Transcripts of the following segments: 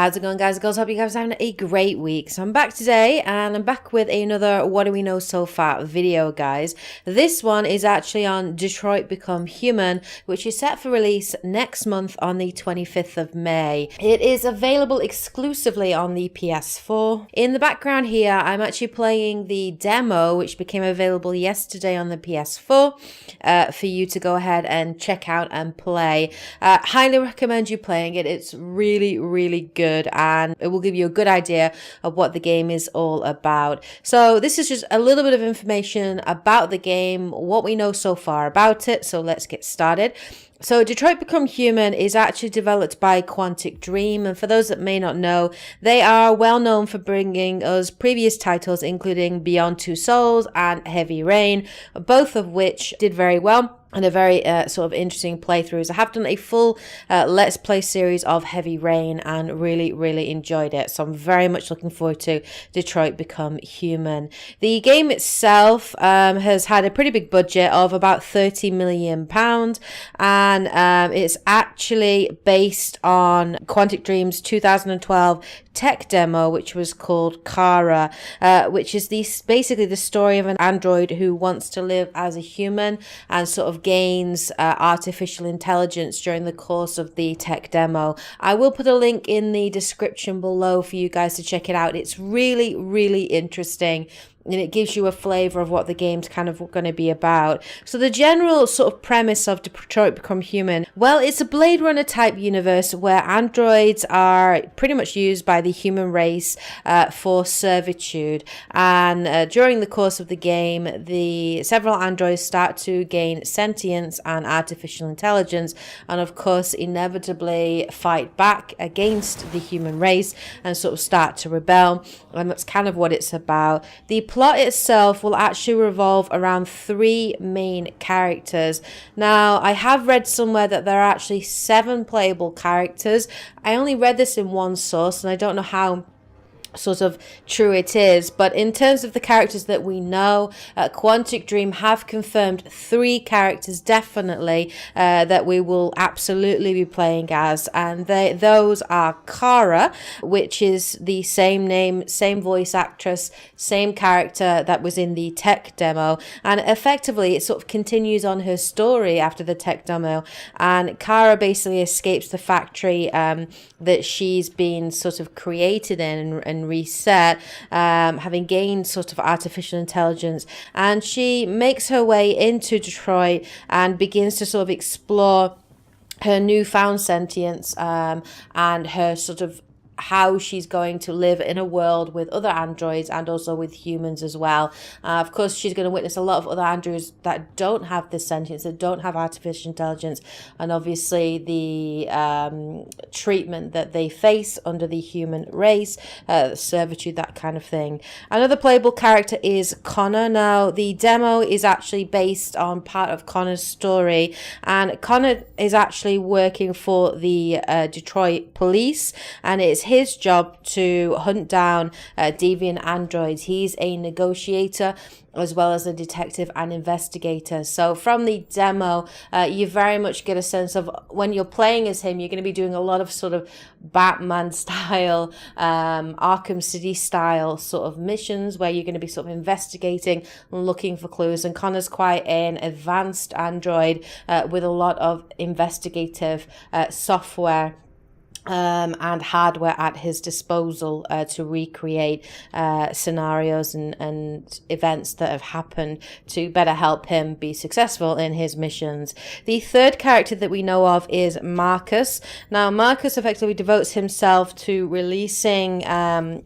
How's it going, guys and girls? Hope you guys are having a great week. So I'm back today and I'm back with another What Do We Know So Far video, guys. This one is actually on Detroit Become Human, which is set for release next month on the 25th of May. It is available exclusively on the PS4. In the background here, I'm actually playing the demo, which became available yesterday on the PS4 for you to go ahead and check out and play. Highly recommend you playing it. It's really good and it will give you a good idea of what the game is all about. So this is just a little bit of information about the game, what we know so far about it. So let's get started. So Detroit Become Human is actually developed by Quantic Dream, and for those that may not know, they are well known for bringing us previous titles including Beyond Two Souls and Heavy Rain, both of which did very well and a very sort of interesting playthroughs. I have done a full Let's Play series of Heavy Rain and really enjoyed it. So I'm very much looking forward to Detroit Become Human. The game itself has had a pretty big budget of about £30 million, and it's actually based on Quantic Dream's 2012 tech demo, which was called Kara, which is basically the story of an android who wants to live as a human and sort of gains artificial intelligence during the course of the tech demo. I will put a link in the description below for you guys to check it out. It's really interesting, and it gives you a flavor of what the game's kind of going to be about. So the general sort of premise of Detroit Become Human, well, it's a Blade Runner type universe where androids are pretty much used by the human race for servitude. And during the course of the game, the several androids start to gain sentience and artificial intelligence, and of course inevitably fight back against the human race and sort of start to rebel. And that's kind of what it's about. The plot itself will actually revolve around three main characters. Now, I have read somewhere that there are actually 7 playable characters. I only read this in one source, and I don't know how sort of true it is, but in terms of the characters that we know, Quantic Dream have confirmed 3 characters definitely that we will absolutely be playing as, and those are Kara, which is the same name, same voice actress, same character that was in the tech demo, and effectively it sort of continues on her story after the tech demo. And Kara basically escapes the factory that she's been sort of created in and reset, having gained sort of artificial intelligence, and she makes her way into Detroit and begins to sort of explore her newfound sentience and her sort of how she's going to live in a world with other androids and also with humans as well. Of course, she's going to witness a lot of other androids that don't have this sentience, that don't have artificial intelligence, and obviously the treatment that they face under the human race, servitude, that kind of thing. Another playable character is Connor. Now, the demo is actually based on part of Connor's story, and Connor is actually working for the Detroit police, and it's his job to hunt down deviant androids. He's a negotiator as well as a detective and investigator. So from the demo, you very much get a sense of, when you're playing as him, you're going to be doing a lot of sort of Batman style, Arkham City style sort of missions where you're going to be sort of investigating and looking for clues. And Connor's quite an advanced android with a lot of investigative software and hardware at his disposal to recreate scenarios and events that have happened to better help him be successful in his missions. The third character that we know of is Marcus. Now, Marcus effectively devotes himself to releasing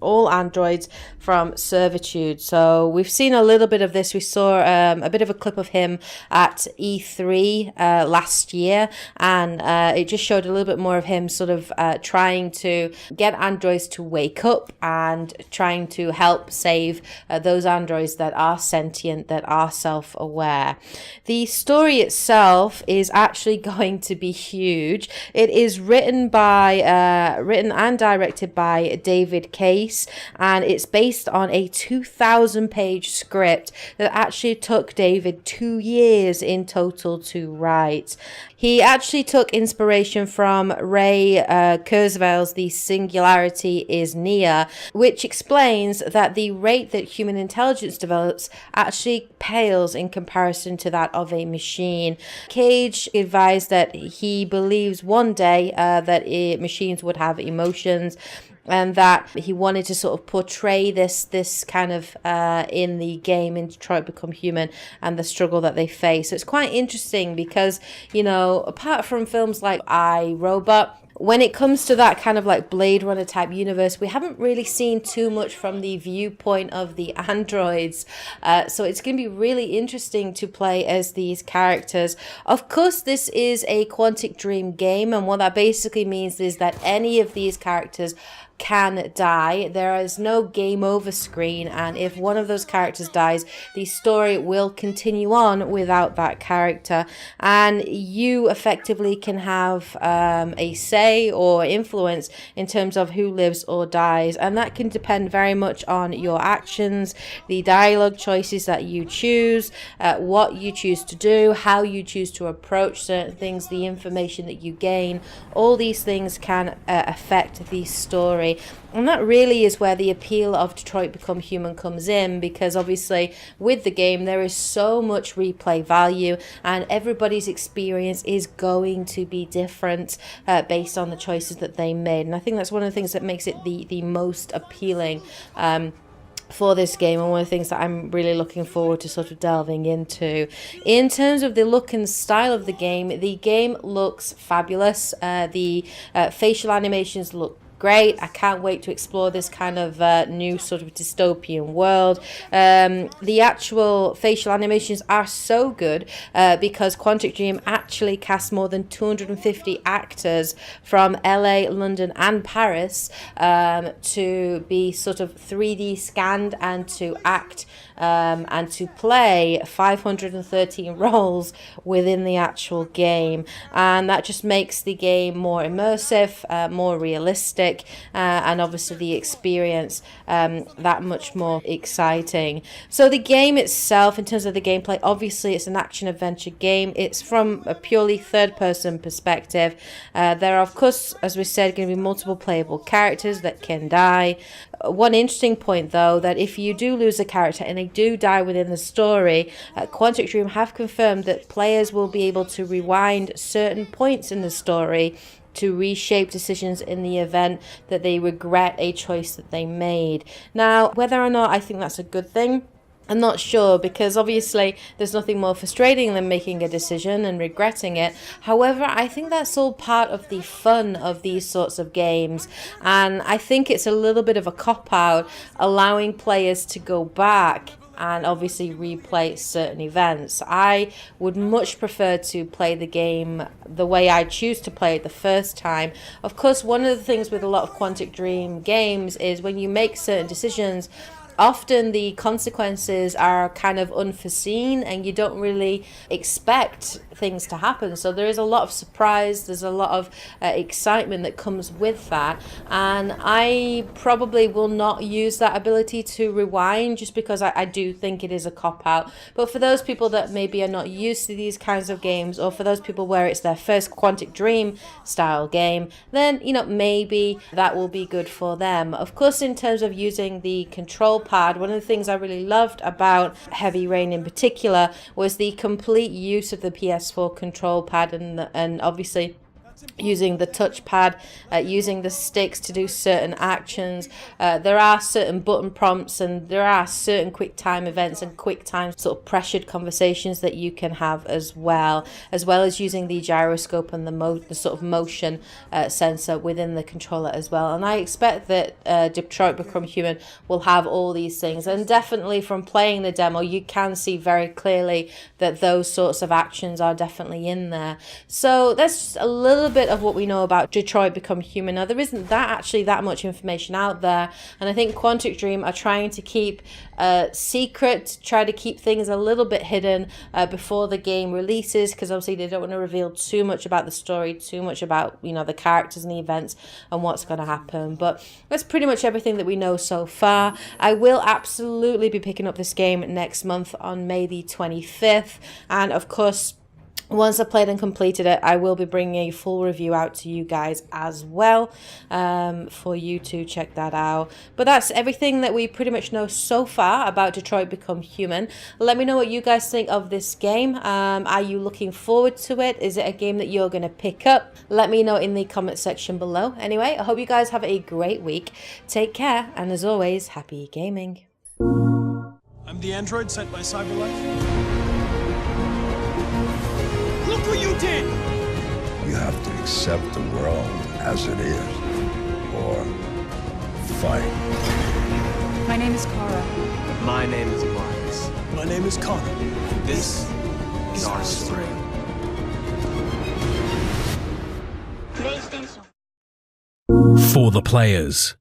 all androids from servitude. So we've seen a little bit of this. We saw a bit of a clip of him at E3 last year, and it just showed a little bit more of him sort of trying to get androids to wake up and trying to help save those androids that are sentient, that are self-aware. The story itself is actually going to be huge. It is written and directed by David Case, and it's based on a 2,000-page script that actually took David 2 years in total to write. He actually took inspiration from Ray Kurzweil's The Singularity is Near, which explains that the rate that human intelligence develops actually pales in comparison to that of a machine. Cage advised that he believes one day that machines would have emotions, and that he wanted to sort of portray this kind of in the game in Detroit Become Human and the struggle that they face. So it's quite interesting because, you know, apart from films like I, Robot, when it comes to that kind of like Blade Runner type universe, we haven't really seen too much from the viewpoint of the androids. So it's going to be really interesting to play as these characters. Of course, this is a Quantic Dream game, and what that basically means is that any of these characters can die. There is no game over screen, and if one of those characters dies, the story will continue on without that character, and you effectively can have a say or influence in terms of who lives or dies, and that can depend very much on your actions, the dialogue choices that you choose, what you choose to do, how you choose to approach certain things, the information that you gain. All these things can affect the story. And that really is where the appeal of Detroit Become Human comes in, because obviously with the game there is so much replay value, and everybody's experience is going to be different based on the choices that they made. And I think that's one of the things that makes it the most appealing for this game, and one of the things that I'm really looking forward to sort of delving into. In terms of the look and style of the game looks fabulous. The facial animations look great. I can't wait to explore this kind of new sort of dystopian world. The actual facial animations are so good because Quantic Dream actually cast more than 250 actors from LA, London and Paris to be sort of 3D scanned and to act and to play 513 roles within the actual game, and that just makes the game more immersive, more realistic, and obviously the experience that much more exciting. So the game itself, in terms of the gameplay, obviously it's an action adventure game. It's from a purely third person perspective. There are, of course, as we said, going to be multiple playable characters that can die. One interesting point though, that if you do lose a character and they do die within the story, Quantic Dream have confirmed that players will be able to rewind certain points in the story to reshape decisions in the event that they regret a choice that they made. Now, whether or not I think that's a good thing, I'm not sure, because obviously there's nothing more frustrating than making a decision and regretting it. However, I think that's all part of the fun of these sorts of games, and I think it's a little bit of a cop-out allowing players to go back and obviously replay certain events. I would much prefer to play the game the way I choose to play it the first time. Of course, one of the things with a lot of Quantic Dream games is when you make certain decisions, often the consequences are kind of unforeseen and you don't really expect things to happen. So there is a lot of surprise, there's a lot of excitement that comes with that. And I probably will not use that ability to rewind just because I do think it is a cop-out. But for those people that maybe are not used to these kinds of games, or for those people where it's their first Quantic Dream style game, then, you know, maybe that will be good for them. Of course, in terms of using the control pad, one of the things I really loved about Heavy Rain in particular was the complete use of the PS4 control pad, and obviously using the touchpad, using the sticks to do certain actions. There are certain button prompts, and there are certain quick time events and quick time sort of pressured conversations that you can have as well as using the gyroscope and the sort of motion sensor within the controller as well. And I expect that Detroit Become Human will have all these things, and definitely from playing the demo you can see very clearly that those sorts of actions are definitely in there. So that's just a little bit of what we know about Detroit Become Human. Now, there isn't that much information out there, and I think Quantic Dream are trying to keep secret, try to keep things a little bit hidden before the game releases, because obviously they don't want to reveal too much about the story, too much about, you know, the characters and the events and what's going to happen. But that's pretty much everything that we know so far. I will absolutely be picking up this game next month on May the 25th, and of course Once I played and completed it, I will be bringing a full review out to you guys as well, for you to check that out. But that's everything that we pretty much know so far about Detroit Become Human. Let me know what you guys think of this game. Are you looking forward to it? Is it a game that you're going to pick up? Let me know in the comment section below. Anyway, I hope you guys have a great week. Take care, and as always, happy gaming. I'm the android sent by CyberLife. Look what you did! You have to accept the world as it is, or fight. My name is Kara. My name is Marcus. My name is Connor. This is our story. For the players.